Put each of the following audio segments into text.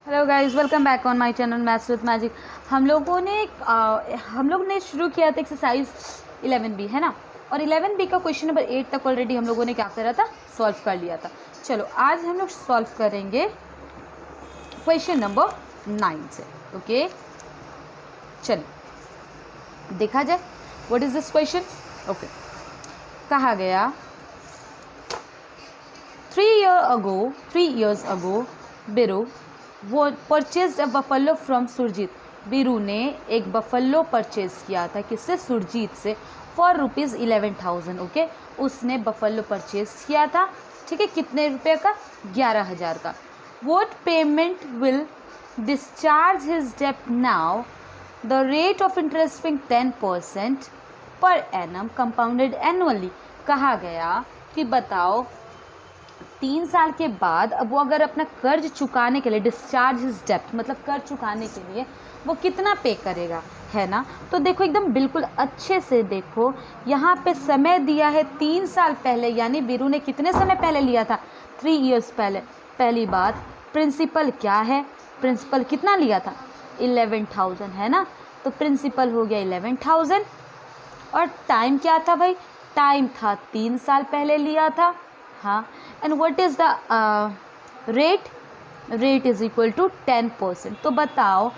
Hello guys, welcome back on my channel maths with magic. हम लोग ने शुरू किया था एक्सरसाइज 11B, है ना। और 11B का क्वेश्चन नंबर 8 तक ऑलरेडी हम लोगों ने क्या करा था, सॉल्व कर लिया था। चलो आज हम लोग सॉल्व करेंगे क्वेश्चन नंबर 9 से। ओके, चलो देखा जाए what is this question. Okay, कहा गया 3 years ago बिरू वो purchase a buffalo from Surjit. Biru ने एक बफलो परचेज किया था, किससे? सुरजीत से, फॉर ₹11,000। ओके, उसने बफलो परचेज किया था, ठीक है, कितने रुपए का? 11,000 का। What payment will discharge his डेब्ट now? The rate of interest being 10% per annum compounded annually. कहा गया कि बताओ 3 साल के बाद अब वो अगर अपना कर्ज चुकाने के लिए, डिस्चार्ज हिज डेब्ट मतलब कर्ज चुकाने के लिए वो कितना पे करेगा, है ना। तो देखो एकदम बिल्कुल अच्छे से देखो, यहाँ पे समय दिया है 3 साल पहले, यानी बीरू ने कितने समय पहले लिया था? 3 years पहले। पहली बात, प्रिंसिपल क्या है? प्रिंसिपल कितना लिया था? 11,000, है ना। तो प्रिंसिपल हो गया 11,000 और टाइम क्या था भाई? टाइम था 3 साल पहले लिया था, हाँ। And what is the rate? Rate is equal to 10%। तो बताओ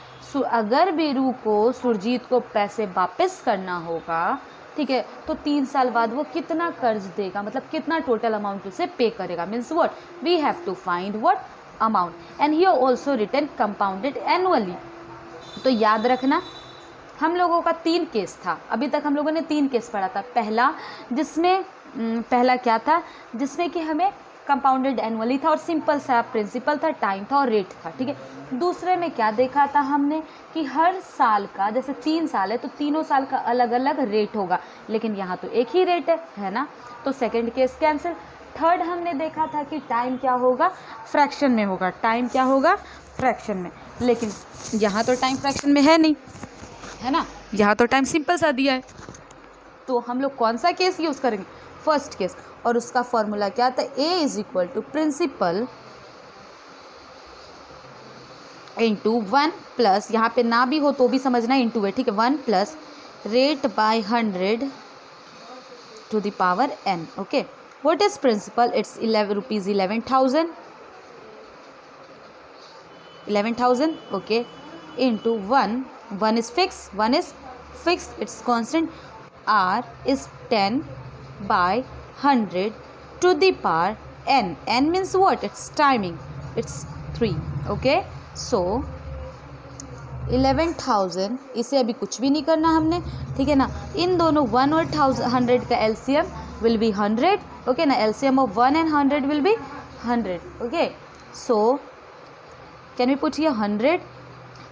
अगर बीरू को सुरजीत को पैसे वापस करना होगा, ठीक है, तो 3 साल बाद वो कितना कर्ज देगा, मतलब कितना टोटल अमाउंट उसे पे करेगा। Means what? We have to find what amount. And here also written compounded annually. तो याद रखना हम लोगों का 3 केस था, अभी तक हम लोगों ने 3 केस पढ़ा था। पहला क्या था? जिसमें कि हमें कंपाउंडेड एनुअली था और सिंपल सा प्रिंसिपल था, टाइम था और रेट था, ठीक है। दूसरे में क्या देखा था हमने कि हर साल का, जैसे 3 साल है तो तीनों साल का अलग अलग रेट होगा, लेकिन यहाँ तो एक ही रेट है ना। तो सेकंड केस कैंसिल। थर्ड हमने देखा था कि टाइम क्या होगा? फ्रैक्शन में होगा। टाइम क्या होगा? फ्रैक्शन में। लेकिन यहाँ तो टाइम फ्रैक्शन में है नहीं, है ना, यहाँ तो टाइम सिंपल सा दिया है। तो हम लोग कौन सा केस यूज़ करेंगे? First case. और उसका फॉर्मूला क्या था? A is equal to principal into 1 plus, यहाँ पे ना भी हो तो भी समझना इंटू है, ठीक है, 1 plus rate by 100 to the power n। Okay, what is principal? It's ₹11,000 okay, into 1 is fixed, it's constant, r is 10 by 100 to the power n means what? It's timing, it's 3। okay, so 11,000, इसे अभी कुछ भी नहीं करना हमने, ठीक है ना। इन दोनों 1 और 100 का एलसीएम विल बी 100, ओके ना। LCM of 1 and 100 will be 100, okay. So can we put here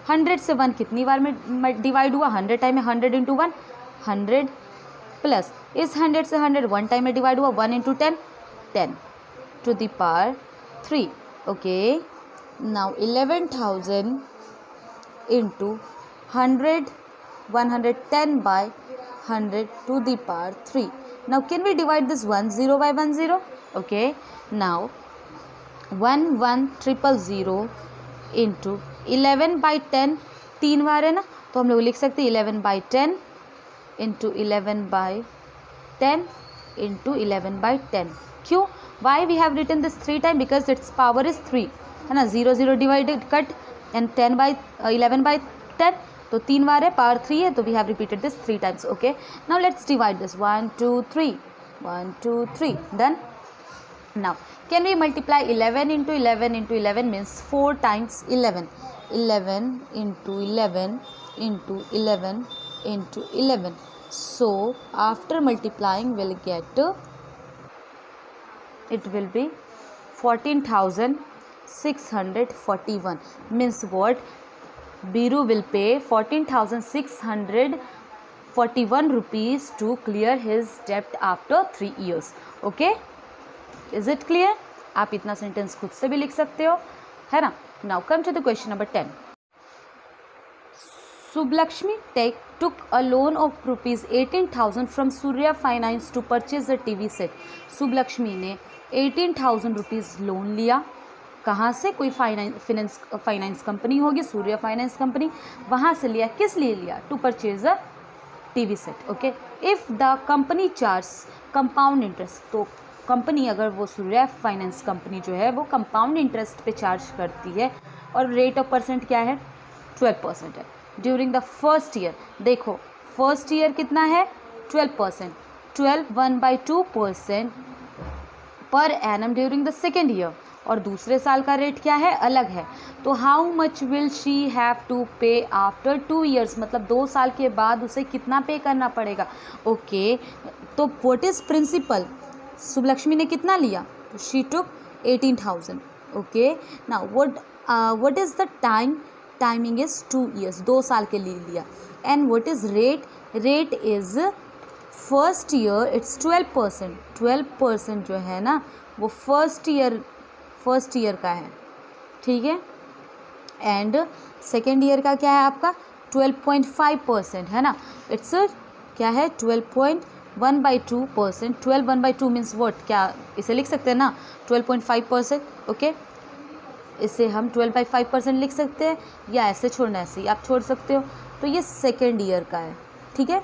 100 से 1 कितनी बार में डिवाइड हुआ? 100 टाइम में 100 इंटू 1 100 प्लस इस 100 से 100 1 टाइम में डिवाइड हुआ 1 into 10 to the power 3। Okay, now 11,000 into 110 by 100 to the power 3। Now can we divide this 10 by 10? Okay, now 1,1,0,0 into 11/10 3 बार है ना, तो हम लोग लिख सकते हैं 11/10 इंटू 11/10 इंटू 11/10। क्यों? Why we have written this 3 time? Because it's power is 3, है ना। 0 0 डिवाइडेड कट एंड 11/10, तो 3 बार है, पावर 3 है, तो we have repeated this 3 times. Okay, now let's divide this 1 2 3 1 2 3 done. Now can we multiply 11 into 11 into 11 means 4 times 11 into 11 into 11 into 11. So after multiplying we'll get it will be 14,641 means what? Biru will pay 14,641 rupees to clear his debt after 3 years. Okay, is it clear? आप इतना sentence खुद से भी लिख सकते हो, है ना। Now come to the question number 10। Subbalakshmi took a loan of ₹18,000 from Surya Finance to purchase a TV set. Subbulakshmi ने 18,000 रुपीज़ लोन लिया, कहाँ से? कोई फाइनेंस कंपनी होगी, सूर्या फाइनेंस कंपनी, वहाँ से लिया। किस लिए लिया? To purchase a TV set. Okay, if the company charge compound interest, तो कंपनी अगर वो सूर्या फाइनेंस कंपनी जो है वो कंपाउंड इंटरेस्ट पे चार्ज करती है और रेट ऑफ परसेंट क्या है? 12% है ड्यूरिंग द फर्स्ट ईयर। देखो फर्स्ट ईयर कितना है? 12%, 12/2% per annum during the second year, और दूसरे साल का रेट क्या है? अलग है। तो how much will she have to pay after 2 years, मतलब 2 साल के बाद उसे कितना पे करना पड़ेगा? ओके, तो व्हाट इज प्रिंसिपल? सुबलक्ष्मी ने कितना लिया? She took 18,000। Okay, now what is the timing is 2 years, 2 साल के लिए लिया। And what is rate? Rate is first year it's 12%, 12% जो है ना वो फर्स्ट ईयर का है, ठीक है। एंड सेकेंड ईयर का क्या है आपका? 12.5% है ना। इट्स क्या है? 12/2%। 12/2 मीन्स व्हाट? क्या इसे लिख सकते हैं ना 12.5%। ओके, इसे हम 12/5% लिख सकते हैं, या ऐसे छोड़ना, ऐसे ही आप छोड़ सकते हो। तो ये सेकेंड ईयर का है, ठीक है,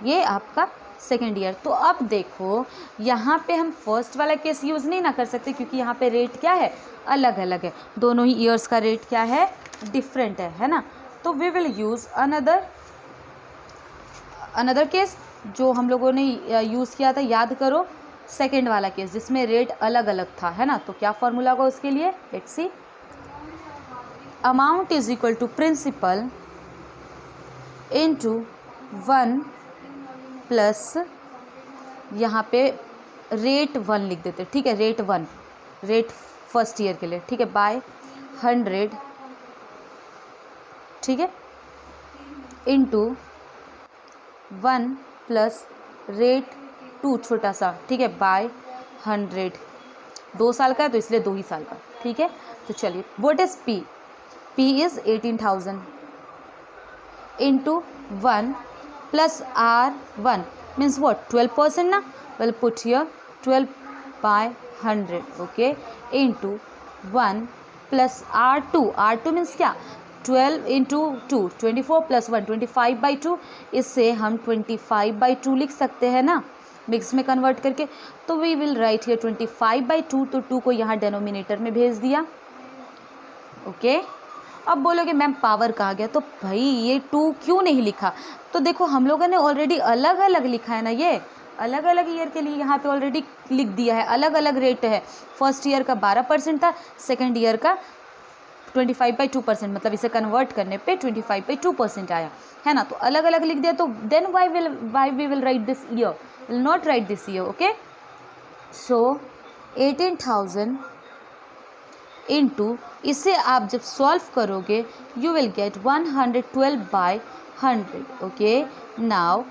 ये आपका सेकेंड ईयर। तो अब देखो यहाँ पे हम फर्स्ट वाला केस यूज़ नहीं ना कर सकते, क्योंकि यहाँ पे रेट क्या है? अलग अलग है, दोनों ही ईयर्स का रेट क्या है? डिफरेंट है ना। तो we will use another case जो हम लोगों ने यूज़ किया था, याद करो, सेकेंड वाला केस जिसमें रेट अलग अलग था, है ना। तो क्या फॉर्मूला होगा उसके लिए? Let's see. Amount is equal to principal into 1 plus, यहाँ पे रेट 1 लिख देते, ठीक है, रेट 1, रेट फर्स्ट ईयर के लिए, ठीक है, बाय 100, ठीक है, इनटू 1 प्लस रेट 2 छोटा सा, ठीक है, बाय 100। 2 साल का है तो इसलिए 2 ही साल का, ठीक है। तो चलिए, what is P? P is 18,000 into 1 plus R1 means what? 12% ना? Well, put here 12/100, okay, into 1 plus R2. R2 means क्या? 12 into 2, 24 plus 1, 25/2। इससे हम 25/2 लिख सकते हैं ना, मिक्स में कन्वर्ट करके। तो वी विल राइट हियर 25/2, तो 2 को यहाँ डेनोमिनेटर में भेज दिया, ओके। अब बोलोगे मैम पावर कहाँ गया? तो भाई ये 2 क्यों नहीं लिखा? तो देखो हम लोगों ने ऑलरेडी अलग अलग लिखा है ना, ये अलग अलग ईयर के लिए यहाँ पे ऑलरेडी लिख दिया है, अलग अलग रेट है। फर्स्ट ईयर का 12% था, सेकेंड ईयर का 25/2%, मतलब इसे कन्वर्ट करने पे 25/2% आया, है ना। तो अलग अलग लिख दिया, तो then why we will write this year? Will not write this year, okay. So 18,000 into, इसे आप जब सॉल्व करोगे you will get 112/100, okay. Now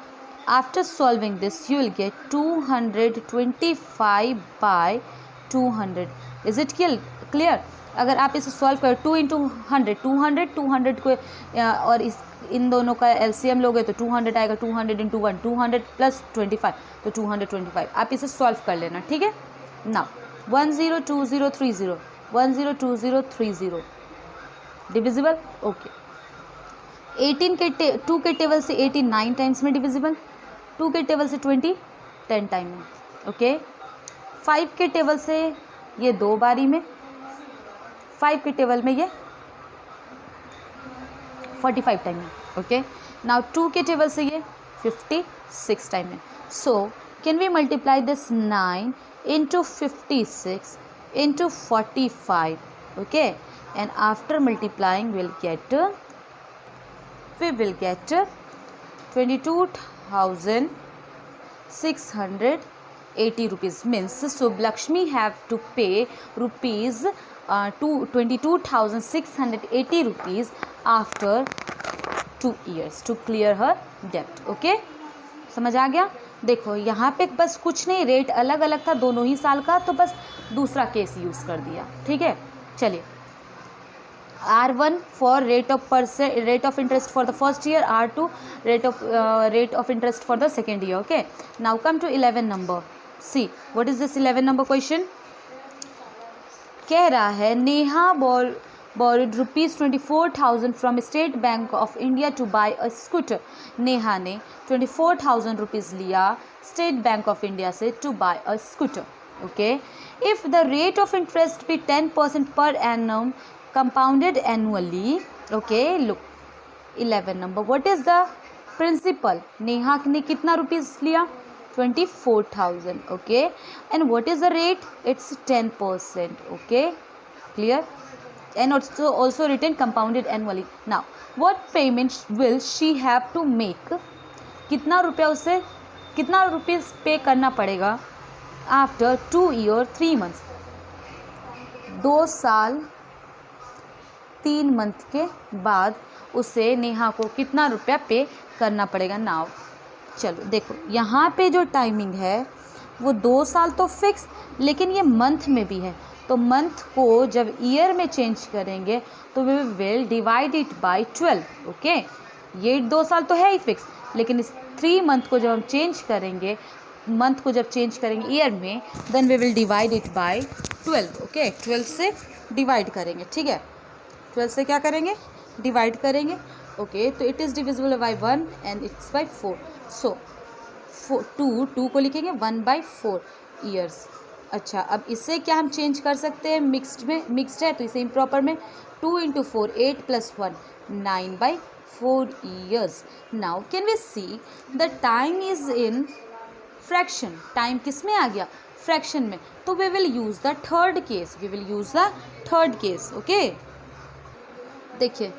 after solving this you will get 225/200। Is it clear? अगर आप इसे सॉल्व करो 2 into 100, 200 को और इन दोनों का एलसीएम लोगे तो 200 आएगा। 200 इंटू 1, 200 प्लस 25, तो 225। आप इसे सॉल्व कर लेना, ठीक है। Now 102030, 102030 divisible, okay. 2 के टेबल से 18 9 टाइम्स में डिविजिबल, 2 के टेबल से 20 10 टाइम में, ओके। 5 के टेबल से ये 2 बारी में, 5 के टेबल में ये 45 टाइम में, ओके। नाउ 2 के टेबल से ये 56 टाइम में। So can we multiply this 9 into 56 into 45, okay, and after multiplying we will get 22,680 rupees. Means Subhlakshmi have to pay rupees 22,680 rupees after 2 years to clear her debt, okay. समझ आ गया? देखो यहाँ पे बस कुछ नहीं, रेट अलग अलग था दोनों ही साल का, तो बस दूसरा केस यूज़ कर दिया, ठीक है। चलिए, R1 for rate of interest for the first year, R2 rate of interest for the second year, okay. Now come to 11 number. See what is this 11 number question? कह रहा है Neha borrowed ₹24,000 from state bank of India to buy a scooter. Neha ने 24,000 rupees लिया state bank of India से to buy a scooter. Okay, if the rate of interest be 10% per annum compounded annually, okay, look 11 number, what is the principal? Neha ने कितना rupees लिया? 24,000, okay, and what is the rate? It's 10%, okay, clear? And also written compounded annually. Now what payment will she have to make? कितना rupees पे करना पड़ेगा after 2 years 3 months, 2 साल 3 month के बाद उसे नेहा को कितना रुपया पे करना पड़ेगा। नाउ चलो देखो, यहाँ पे जो टाइमिंग है वो 2 साल तो फिक्स, लेकिन ये मंथ में भी है, तो मंथ को जब ईयर में चेंज करेंगे तो we will divide it by 12। Okay, ये 2 साल तो है ही फिक्स, लेकिन इस 3 मंथ को जब हम चेंज करेंगे, मंथ को जब चेंज करेंगे ईयर में, then we will divide it by 12। Okay, 12 से डिवाइड करेंगे, ठीक है, 12 से क्या करेंगे? डिवाइड करेंगे। ओके, तो it is divisible by 1 and it's by 4, so 2 को लिखेंगे 1/4 ईयर्स। अच्छा, अब इससे क्या हम चेंज कर सकते हैं? मिक्स्ड है तो इसे इम्प्रॉपर में 2 × 4 8 + 1 9/4 years. Now can we see the time is in fraction. Time किस में आ गया? फ्रैक्शन में, तो we will use the third case. Okay, देखिए,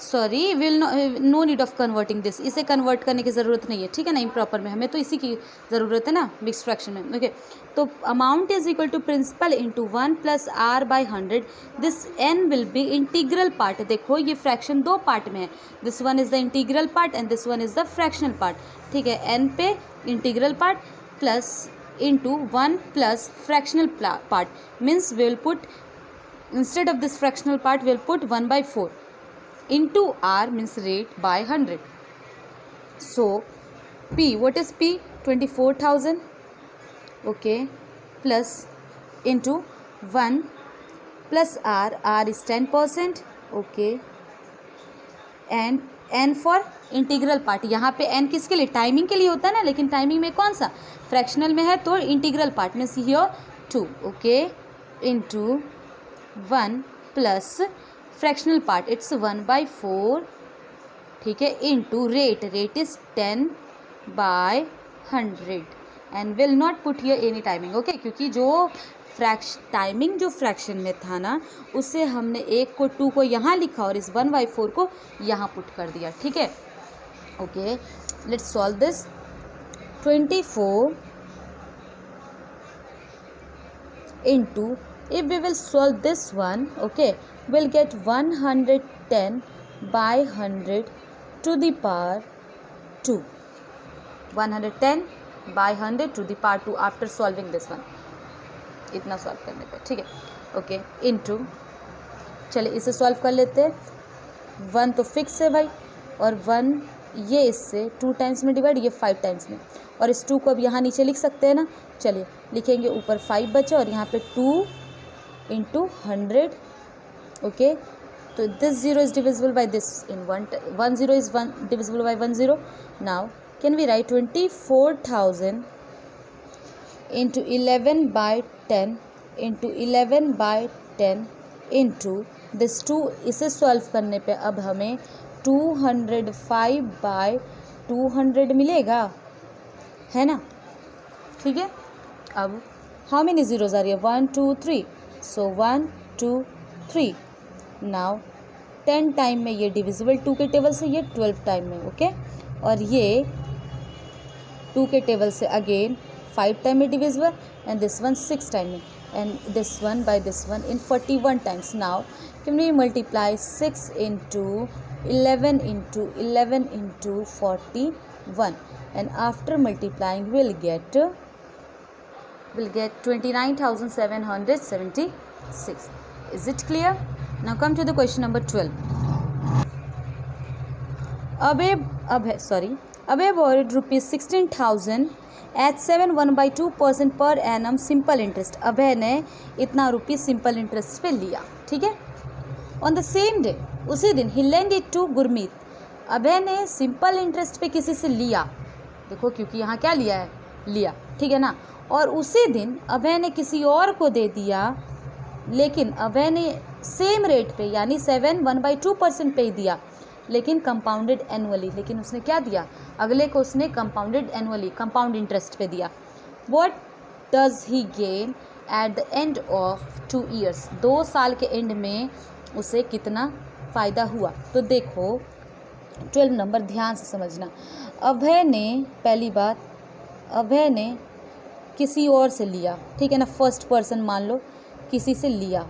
sorry, will no need of converting this, इसे कन्वर्ट करने की ज़रूरत नहीं है, ठीक है ना, इम्प्रॉपर में हमें तो इसी की ज़रूरत है ना, मिक्स फ्रैक्शन में। ओके, तो amount is equal to principal into 1 + r/100। This n will be integral part. देखो, ये फ्रैक्शन 2 पार्ट में है, this one is the integral part and this one is the fractional part, ठीक है। n पे integral part plus into 1 + fractional part, means we will put, instead of this fractional part we'll put 1/4 into r, means rate, by 100. So p, what is p? 24,000, okay, plus into 1 plus r is 10%, okay, and n for integral part. यहाँ पे n किसके लिए? Timing के लिए होता है ना, लेकिन टाइमिंग में कौन सा? फ्रैक्शनल में है, तो इंटीग्रल पार्ट में here 2, okay, into 1 plus fractional part, it's 1/4, ठीक है, into rate is 10/100 and will not put here any timing. Okay, क्योंकि जो टाइमिंग जो फ्रैक्शन में था ना, उससे हमने 1 को 2 को यहाँ लिखा और इस 1/4 को यहाँ पुट कर दिया, ठीक है। Okay, let's solve this. 24 into, if we will solve this one, okay, we'll get 110/100 to the power 2, 110/100 to the power 2 after solving this one, इतना सॉल्व करने पे, ठीक है। ओके, इंटू, चलिए इसे सॉल्व कर लेते हैं। 1 तो फिक्स है भाई, और 1 ये इससे 2 टाइम्स में डिवाइड, ये 5 टाइम्स में, और इस 2 को अब यहाँ नीचे लिख सकते हैं ना, चलिए लिखेंगे, ऊपर 5 बचा और यहाँ पे 2 × 100, ओके, तो this 0 is divisible by this in 1 0 is divisible by 1 0. Now can we write 24,000 into 11/10 into 11/10 into this 2, इसे सॉल्व करने पे अब हमें 205/200 मिलेगा, है ना, ठीक है। अब हाउ मेनी जीरोज आ रही है? 1 2 3, सो 1 2 3। नाउ 10 टाइम में ये डिविजिबल 2 के टेबल से, ये 12 टाइम में, ओके, और ये 2 के टेबल से अगेन 5 टाइम में divisible, and this one 6 time में, and this one by this one in 41 times. Now can we multiply 6 into 11 into 11 into 41, and after multiplying we'll get 29,776. Is it clear? Now come to the question number 12. अब है, sorry, अभय borrowed ₹16,000 eight 7.1/2% per annum simple interest. अभय ने इतना rupees simple interest पे लिया, ठीक है। On the same day, उसी दिन, ही लेंड इट टू गुरमीत। अभय ने सिंपल इंटरेस्ट पे किसी से लिया, देखो क्योंकि यहाँ क्या लिया है, लिया, ठीक है ना। और उसी दिन अभय ने किसी और को दे दिया, लेकिन अभय ने सेम रेट पे यानी 7.1/2% पे ही दिया, लेकिन कंपाउंडेड एनुअली। लेकिन उसने क्या दिया, अगले को उसने कंपाउंडेड एनुअली, कंपाउंड इंटरेस्ट पे दिया। What does he gain at the end of 2 years? 2 साल के एंड में उसे कितना फ़ायदा हुआ? तो देखो 12 नंबर ध्यान से समझना। अभय ने, पहली बात, अभय ने किसी और से लिया, ठीक है ना, फर्स्ट पर्सन मान लो, किसी से लिया,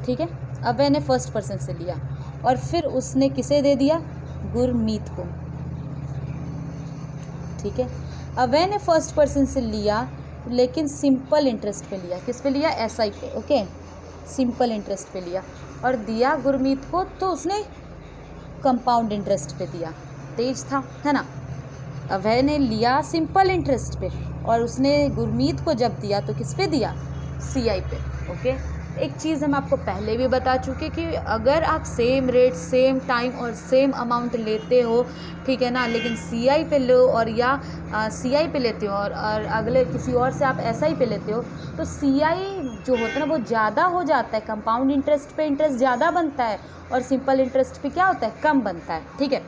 ठीक है। अभय ने फर्स्ट पर्सन से लिया और फिर उसने किसे दे दिया, गुरमीत को, ठीक है। अभय ने फर्स्ट पर्सन से लिया लेकिन सिंपल इंटरेस्ट पे लिया, किस पे लिया, एसआई पे, ओके, सिंपल इंटरेस्ट पे लिया और दिया गुरमीत को, तो उसने कंपाउंड इंटरेस्ट पे दिया, तेज था, है ना। अभय ने लिया सिंपल इंटरेस्ट पे और उसने गुरमीत को जब दिया तो किस पे दिया, सीआई पे, ओके। एक चीज़ हम आपको पहले भी बता चुके कि अगर आप सेम रेट, सेम टाइम और सेम अमाउंट लेते हो, ठीक है ना, लेकिन सीआई पे लो और या सीआई पे लेते हो और अगले किसी और से आप एसआई पे लेते हो, तो सीआई जो होता है ना वो ज़्यादा हो जाता है, कंपाउंड इंटरेस्ट पे इंटरेस्ट ज़्यादा बनता है और सिंपल इंटरेस्ट पे क्या होता है, कम बनता है, ठीक है।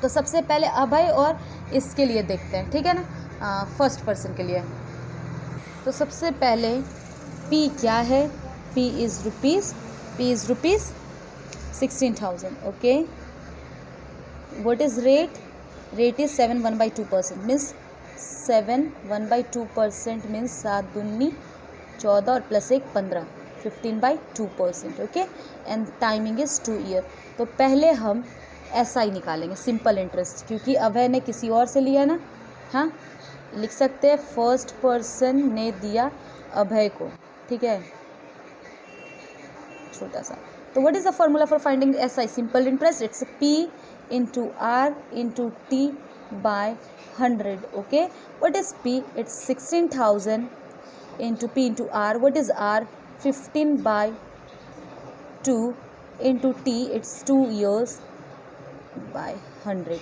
तो सबसे पहले अभय और इसके लिए देखते हैं, ठीक है ना, फर्स्ट पर्सन के लिए। तो सबसे पहले पी क्या है, P is rupees 16,000, okay. What is rate? Rate is 7.1/2%, means 7.1/2% means 7 दूनी 14 और plus 1 15, 15/2%, okay. And timing is 2 year। तो पहले हम SI निकालेंगे, सिंपल इंटरेस्ट, क्योंकि अभय ने किसी और से लिया ना, हाँ, लिख सकते हैं फर्स्ट पर्सन ने दिया अभय को, ठीक है, छोटा सा। तो what is the formula for finding SI, simple interest? It's P into R into T by 100, okay. What is P? It's 16,000 into P into R. What is R? 15/2 into T, it's 2 years by 100.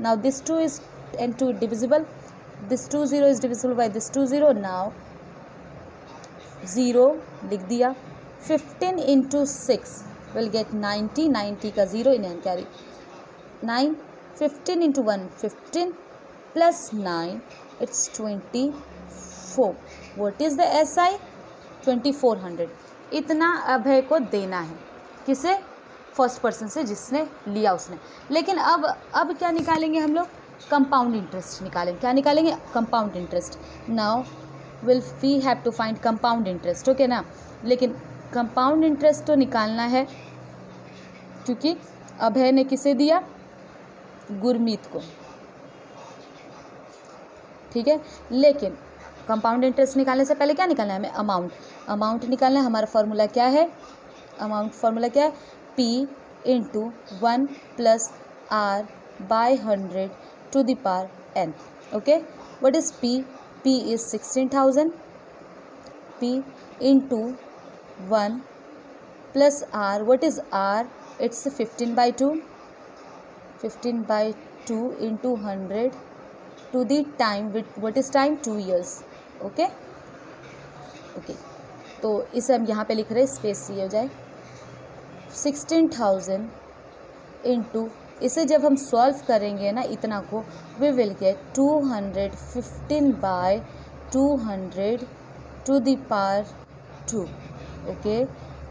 Now this 2 is and 2 divisible, this 2 0 is divisible by this 2 0. Now 0 लिख दिया, 15 into 6 will get 90, 90 का 0 in hand carry 9, 15 into 1 15 plus 9 it's 24. What is the SI? 2400। इतना अभय को देना है, किसे, first person से जिसने लिया उसने। लेकिन अब क्या निकालेंगे हम लोग, कंपाउंड इंटरेस्ट निकालेंगे। क्या निकालेंगे, compound interest. Now will we have to find compound interest, okay ना। लेकिन कंपाउंड इंटरेस्ट तो निकालना है क्योंकि अभय ने किसे दिया, गुरमीत को, ठीक है। लेकिन कंपाउंड इंटरेस्ट निकालने से पहले क्या निकालना है हमें, अमाउंट निकालना है। हमारा फॉर्मूला क्या है, अमाउंट फॉर्मूला क्या है, P into 1 plus R by 100 to the power n, okay. What is P? P is 16,000, P into 1 plus R. What is R? It's 15/2, 15/2 into 100 to the time, what is time, 2 years, okay. तो इसे हम यहाँ पे लिख रहे हैं, space ये हो जाए 16,000 इंटू, इसे जब हम सॉल्व करेंगे ना इतना को, we will get 215/200 to the power 2, okay.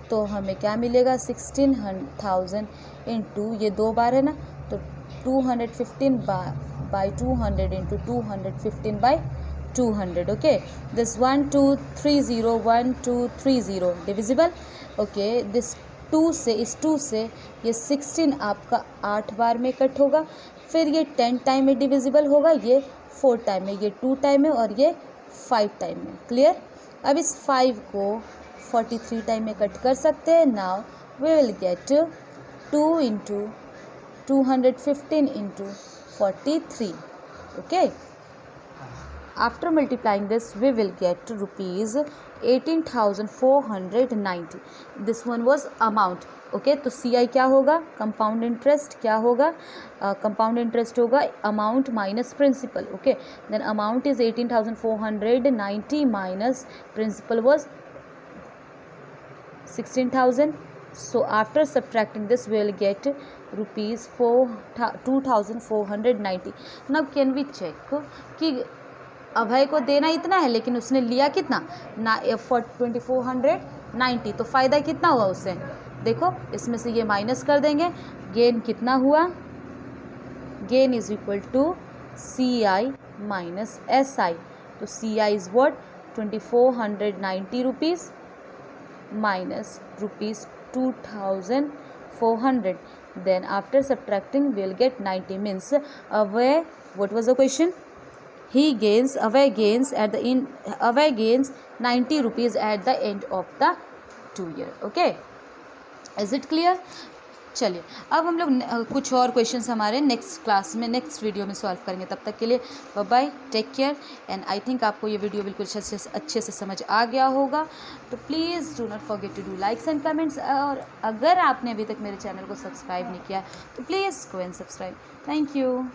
तो हमें क्या मिलेगा, 16,000 इंटू, ये 2 बार है ना, तो 215/200 into 215/200, okay. This 1230 divisible, okay. This 2 से, इस 2 से ये 16 आपका 8 बार में कट होगा, फिर ये 10 टाइम में डिविजिबल होगा, ये 4 टाइम में, ये 2 टाइम में और ये 5 टाइम में, क्लियर। अब इस 5 को 43 टाइम में कट कर सकते हैं। Now we will get 2 into 215 into 43. Okay. After multiplying this, we will get rupees 18,490. This one was amount. Okay तो CI क्या होगा, कंपाउंड इंटरेस्ट क्या होगा, कंपाउंड इंटरेस्ट होगा amount minus principal. Okay then amount is 18,490 minus principal was 16,000. So after subtracting this we will get rupees 2,490. Now can we check कि अभय को देना इतना है लेकिन उसने लिया कितना ना 2,490. तो फ़ायदा कितना हुआ उससे, देखो इसमें से ये माइनस कर देंगे, गेन कितना हुआ, gain is equal to CI minus SI. तो CI is what 2,490 rupees minus rupees 2,400. then after subtracting we will get 90. means Abhay, what was the question, Abhay gains 90 rupees at the end of the 2 year. okay, is it clear? चलिए अब हम लोग कुछ और questions हमारे next class में next video में solve करेंगे. तब तक के लिए bye bye, take care. And I think आपको ये वीडियो बिल्कुल अच्छे से समझ आ गया होगा. तो please do not forget to do likes and comments. और अगर आपने अभी तक मेरे चैनल को सब्सक्राइब नहीं किया तो please go and subscribe. Thank you.